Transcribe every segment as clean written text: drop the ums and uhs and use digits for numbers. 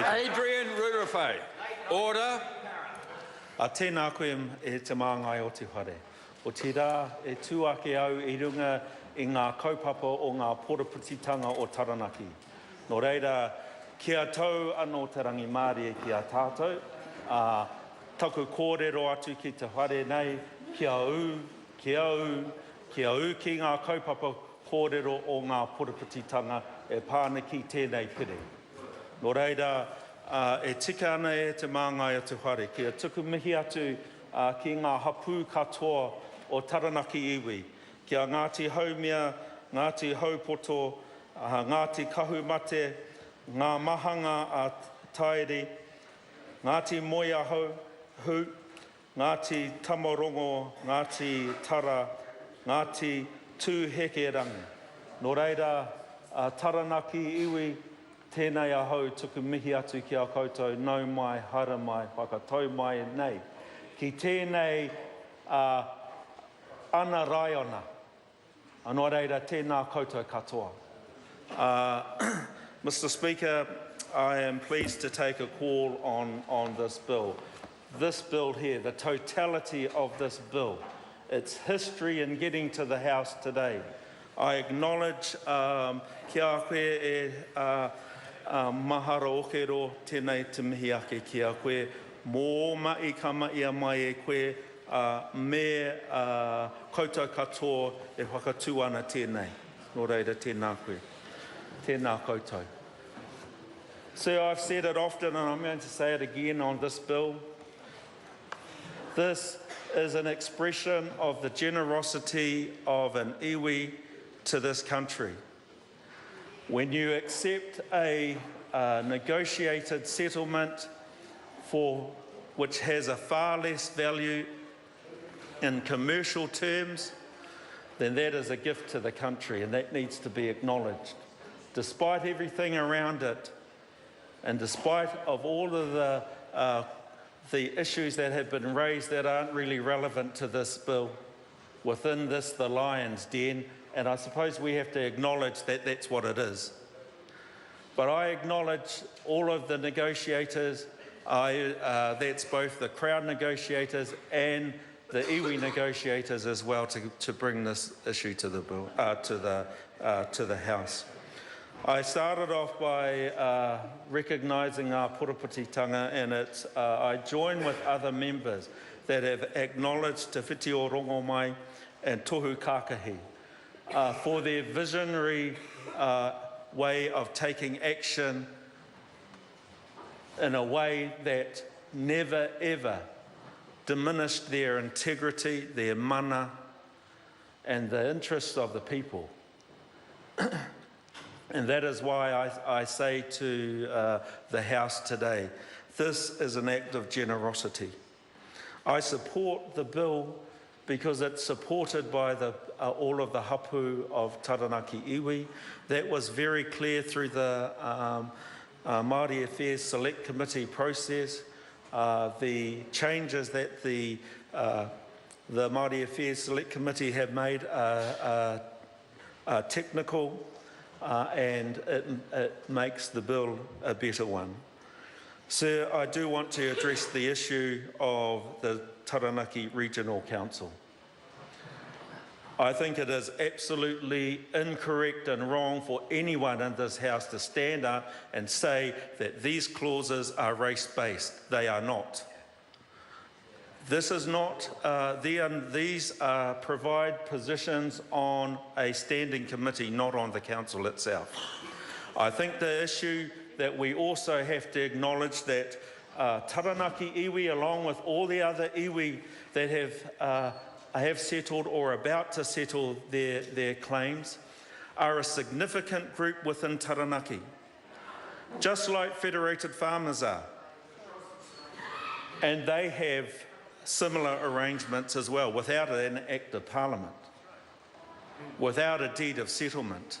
Adrian Rurewhai. Order. Tēnā koe e te māngai o te whare. O te rā e tūake au I runga I ngā kaupapa o ngā poraputitanga o Taranaki. Nō reira, kia tau anō te rangi Māori ki a tātou. Taku kōrero atu ki te whare nei, kia au ki ngā kaupapa kōrero o ngā poraputitanga e pāniki tēnei pire. Nō reira, e tika ana e te māngai o te whare, kia tuku mihi atu ki ngā hapū katoa o Taranaki iwi, kia Ngāti Haumia, Ngāti Haupoto, Ngāti Kahumate, ngā mahanga a Tairi, Ngāti Moia Hu, Ngāti Tamarongo, Ngāti Tara, Ngāti Tūhekerangi. Nō reira, Taranaki iwi, tēnei ahau tuku mihi atu ki a koutou, nau mai, hara mai, whakatau mai nei. Ki tēnei ana raiona. Anō reira, tēnā koutou katoa. Mr. Speaker, I am pleased to take a call on this bill. This bill here, the totality of this bill, its history in getting to the House today. I acknowledge kia koe e mahara okero tēnei te mihi ake kia koe, mō mai ka mai mai e koe me koutou katoa e whakatū ana tēnei. Nō reira tēnā koe, tēnā koutou. So I've said it often and I'm going to say it again on this bill. This is an expression of the generosity of an iwi to this country. When you accept a negotiated settlement which has a far less value in commercial terms, then that is a gift to the country and that needs to be acknowledged. Despite everything around it and despite of all of the issues that have been raised that aren't really relevant to this bill, within this the lion's den, and I suppose we have to acknowledge that that's what it is. But I acknowledge all of the negotiators, that's both the Crown negotiators and the iwi negotiators as well to bring this issue to the bill, to the House. I started off by recognising our poraputitanga, and I join with other members that have acknowledged Te Whiti o Rongomai and Tohu Kākahi for their visionary way of taking action in a way that never ever diminished their integrity, their mana, and the interests of the people. And that is why I say to the House today, this is an act of generosity. I support the bill because it's supported by all of the hapu of Taranaki iwi. That was very clear through the Māori Affairs Select Committee process. The changes that the Māori Affairs Select Committee have made are technical, and it makes the bill a better one. Sir, I do want to address the issue of the Taranaki Regional Council. I think it is absolutely incorrect and wrong for anyone in this House to stand up and say that these clauses are race-based. They are not. This is not, these provide positions on a standing committee, not on the council itself. I think the issue that we also have to acknowledge that Taranaki iwi, along with all the other iwi that have settled or are about to settle their claims, are a significant group within Taranaki, just like Federated Farmers are. And they have similar arrangements as well, without an Act of Parliament, without a deed of settlement.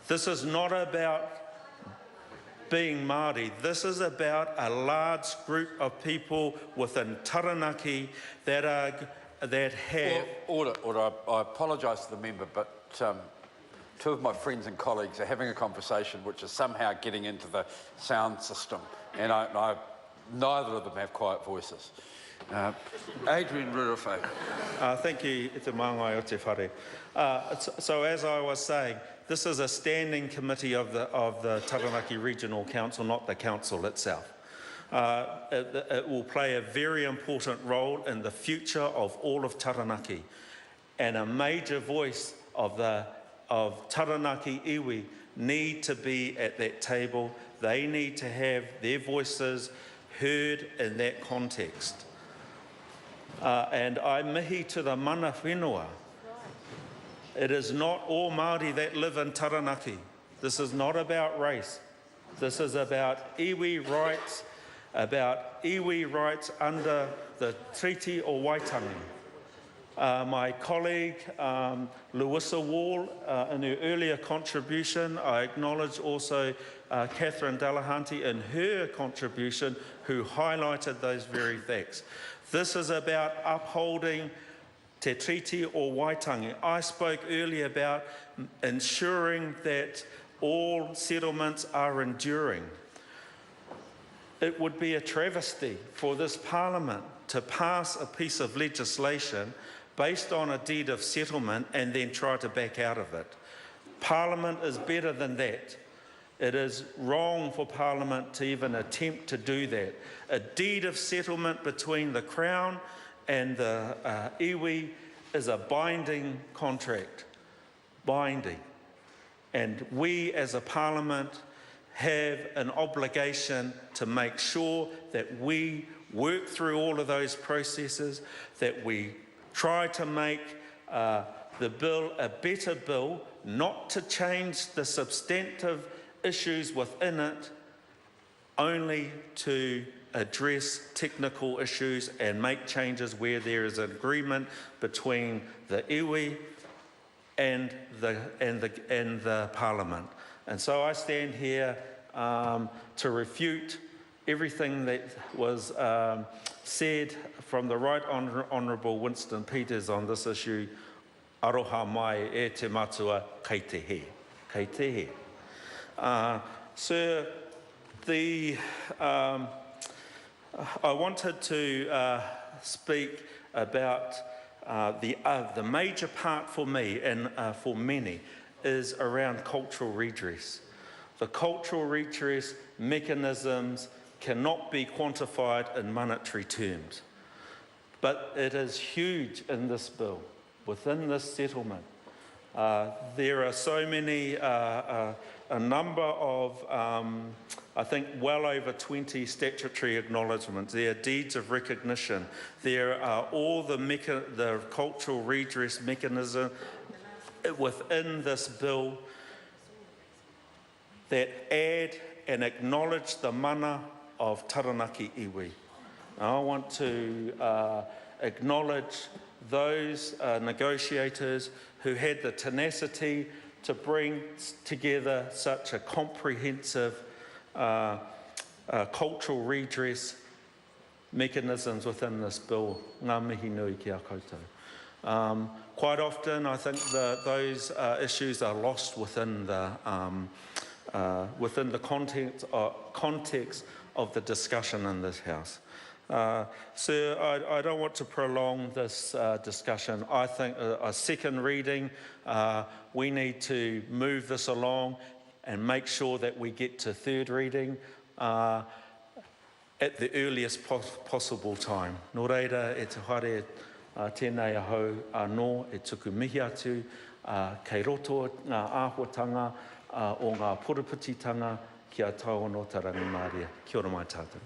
This is not about being Māori. This is about a large group of people within Taranaki that have... Order. I apologise to the member, but two of my friends and colleagues are having a conversation which is somehow getting into the sound system and neither of them have quiet voices. Adrian Rurowhai. Thank you, Te Māngai o te whare. So as I was saying, this is a standing committee of the Taranaki Regional Council, not the council itself. It will play a very important role in the future of all of Taranaki, and a major voice of Taranaki iwi need to be at that table. They need to have their voices heard in that context. And I mihi to the mana whenua. It is not all Māori that live in Taranaki. This is not about race. This is about iwi rights, under the Treaty o Waitangi. My colleague, Louisa Wall, in her earlier contribution, I acknowledge also Catherine Delahanty in her contribution, who highlighted those very facts. This is about upholding Te Treaty o Waitangi. I spoke earlier about ensuring that all settlements are enduring. It would be a travesty for this Parliament to pass a piece of legislation based on a deed of settlement and then try to back out of it. Parliament is better than that. It is wrong for Parliament to even attempt to do that. A deed of settlement between the Crown and the iwi is a binding contract. Binding. And we as a Parliament have an obligation to make sure that we work through all of those processes, that we try to make the bill a better bill, not to change the substantive issues within it, only to address technical issues and make changes where there is an agreement between the iwi and the Parliament. And so I stand here to refute everything that was said from the Right Honourable Winston Peters on this issue. Aroha mai e te matua kei te he. Kei te he. Sir, I wanted to speak about the major part for me and for many is around cultural redress. The cultural redress mechanisms cannot be quantified in monetary terms, but it is huge in this bill, within this settlement. There are so many, a number of, I think well over 20 statutory acknowledgements. There are deeds of recognition. There are all the cultural redress mechanism within this bill that add and acknowledge the mana of Taranaki iwi. I want to acknowledge those negotiators who had the tenacity to bring together such a comprehensive cultural redress mechanisms within this bill. Ngā mihi nui ki a koutou. Quite often, I think those issues are lost within the context of the discussion in this House. Sir, I don't want to prolong this discussion. I think a second reading, we need to move this along and make sure that we get to third reading at the earliest possible time. Nō reira, e te whare tēnei ahau anō e tuku mihi atu kei roto ngā āhuatanga o ngā poreputitanga kia tau no Tarangi Māria. Kia ora mai tātou.